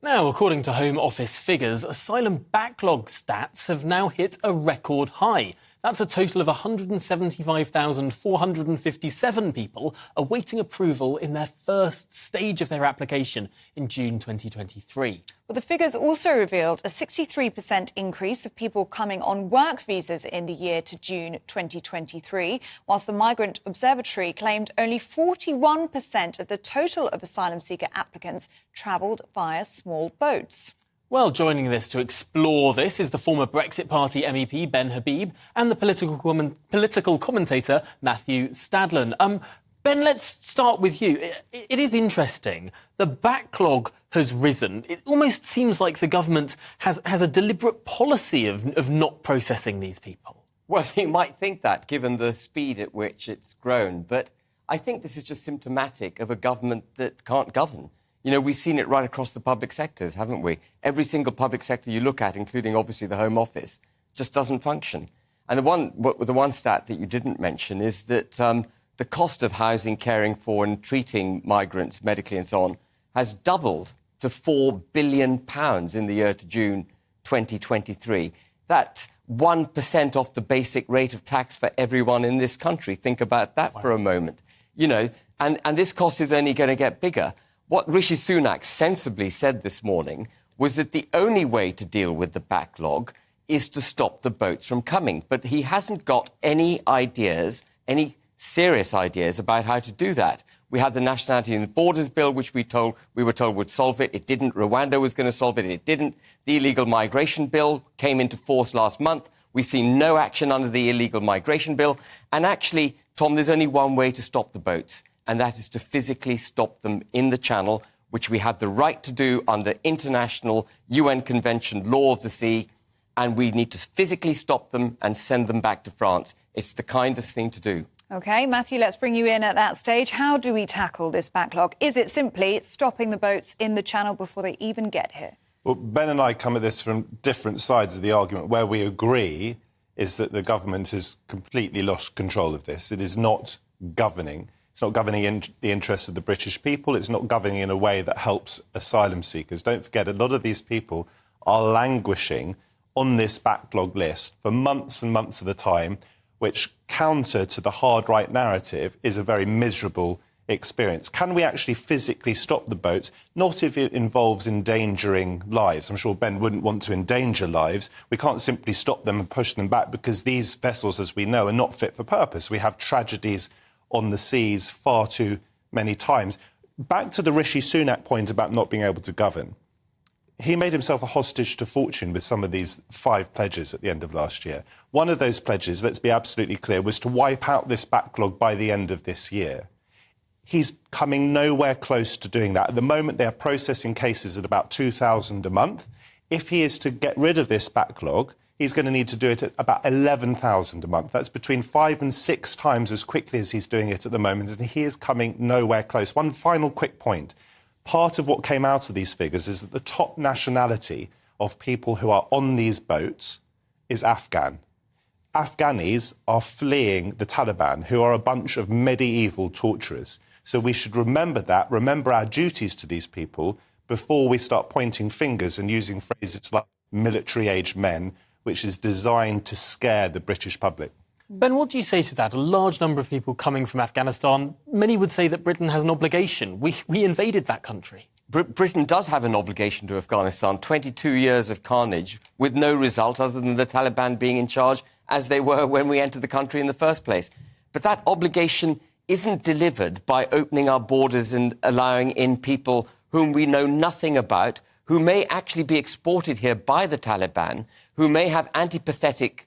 Now, according to Home Office figures, asylum backlog stats have now hit a record high. That's a total of 175,457 people awaiting approval in their first stage of their application in June 2023. Well, the figures also revealed a 63% increase of people coming on work visas in the year to June 2023, whilst the Migrant Observatory claimed only 41% of the total of asylum seeker applicants travelled via small boats. Well, joining us to explore this is the former Brexit Party MEP Ben Habib and the political commentator Mathew Stadlen. Ben, let's start with you. It is interesting. The backlog has risen. It almost seems like the government has a deliberate policy of not processing these people. Well, you might think that, given the speed at which it's grown. But I think this is just symptomatic of a government that can't govern. You know, we've seen it right across the public sectors, haven't we? Every single public sector you look at, including obviously the Home Office, just doesn't function. And the one stat that you didn't mention is that the cost of housing, caring for and treating migrants medically and so on has doubled to £4 billion in the year to June 2023. That's 1% off the basic rate of tax for everyone in this country. Think about that for a moment. You know, and this cost is only going to get bigger. What Rishi Sunak sensibly said this morning was that the only way to deal with the backlog is to stop the boats from coming. But he hasn't got any ideas, any serious ideas about how to do that. We had the Nationality and Borders Bill, which we were told would solve it. It didn't. Rwanda was going to solve it. It didn't. The Illegal Migration Bill came into force last month. We've seen no action under the Illegal Migration Bill. And actually, Tom, there's only one way to stop the boats, and that is to physically stop them in the Channel, which we have the right to do under international UN Convention law of the sea, and we need to physically stop them and send them back to France. It's the kindest thing to do. OK, Mathew, let's bring you in at that stage. How do we tackle this backlog? Is it simply stopping the boats in the Channel before they even get here? Well, Ben and I come at this from different sides of the argument. Where we agree is that the government has completely lost control of this. It is not governing. It's not governing in the interests of the British people. It's not governing in a way that helps asylum seekers. Don't forget, a lot of these people are languishing on this backlog list for months and months at a time, which, counter to the hard right narrative, is a very miserable experience. Can we actually physically stop the boats? Not if it involves endangering lives. I'm sure Ben wouldn't want to endanger lives. We can't simply stop them and push them back because these vessels, as we know, are not fit for purpose. We have tragedies on the seas far too many times. Back to the Rishi Sunak point about not being able to govern. He made himself a hostage to fortune with some of these 5 pledges at the end of last year. One of those pledges, let's be absolutely clear, was to wipe out this backlog by the end of this year. He's coming nowhere close to doing that. At the moment, they are processing cases at about 2,000 a month. If he is to get rid of this backlog, he's going to need to do it at about 11,000 a month. That's between 5 and 6 times as quickly as he's doing it at the moment, and he is coming nowhere close. One final quick point. Part of what came out of these figures is that the top nationality of people who are on these boats is Afghan. Afghanis are fleeing the Taliban, who are a bunch of medieval torturers. So we should remember that, remember our duties to these people before we start pointing fingers and using phrases like military-aged men, which is designed to scare the British public. Ben, what do you say to that? A large number of people coming from Afghanistan. Many would say that Britain has an obligation. We invaded that country. Britain does have an obligation to Afghanistan. 22 years of carnage with no result other than the Taliban being in charge, as they were when we entered the country in the first place. But that obligation isn't delivered by opening our borders and allowing in people whom we know nothing about, who may actually be exported here by the Taliban, who may have antipathetic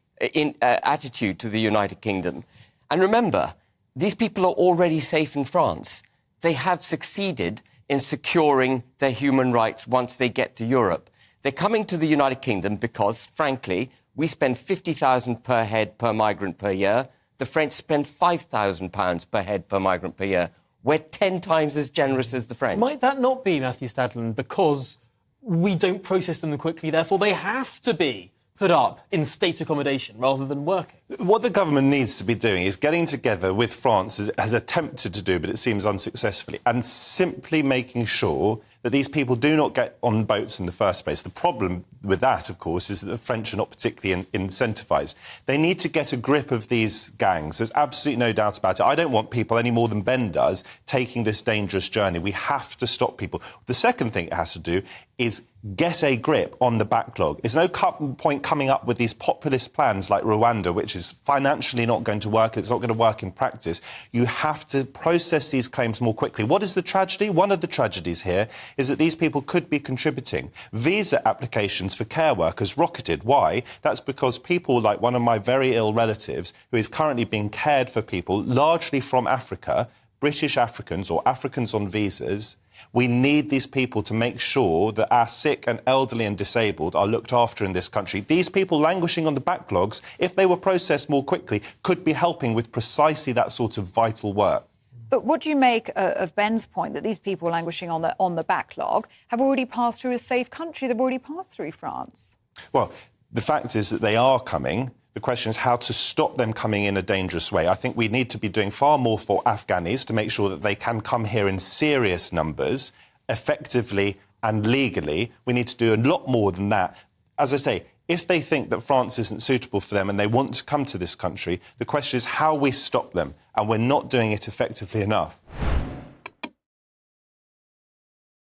attitude to the United Kingdom. And remember, these people are already safe in France. They have succeeded in securing their human rights once they get to Europe. They're coming to the United Kingdom because, frankly, we spend £50,000 per head per migrant per year. The French spend £5,000 per head per migrant per year. We're 10 times as generous as the French. Might that not be, Mathew Stadlen, because we don't process them quickly, therefore they have to be put up in state accommodation rather than working? What the government needs to be doing is getting together with France, as it has attempted to do, but it seems unsuccessfully, and simply making sure that but these people do not get on boats in the first place. The problem with that, of course, is that the French are not particularly incentivised. They need to get a grip of these gangs. There's absolutely no doubt about it. I don't want people, any more than Ben does, taking this dangerous journey. We have to stop people. The second thing it has to do is get a grip on the backlog. There's no point coming up with these populist plans like Rwanda, which is financially not going to work. It's not going to work in practice. You have to process these claims more quickly. What is the tragedy? One of the tragedies here is that these people could be contributing. Visa applications for care workers rocketed. Why? That's because people like one of my very ill relatives, who is currently being cared for people, largely from Africa, British Africans or Africans on visas. We need these people to make sure that our sick and elderly and disabled are looked after in this country. These people languishing on the backlogs, if they were processed more quickly, could be helping with precisely that sort of vital work. But what do you make of Ben's point that these people languishing on the backlog have already passed through a safe country? They've already passed through France. Well, the fact is that they are coming. The question is how to stop them coming in a dangerous way. I think we need to be doing far more for Afghanis to make sure that they can come here in serious numbers, effectively and legally. We need to do a lot more than that. As I say, if they think that France isn't suitable for them and they want to come to this country, the question is how we stop them, and we're not doing it effectively enough.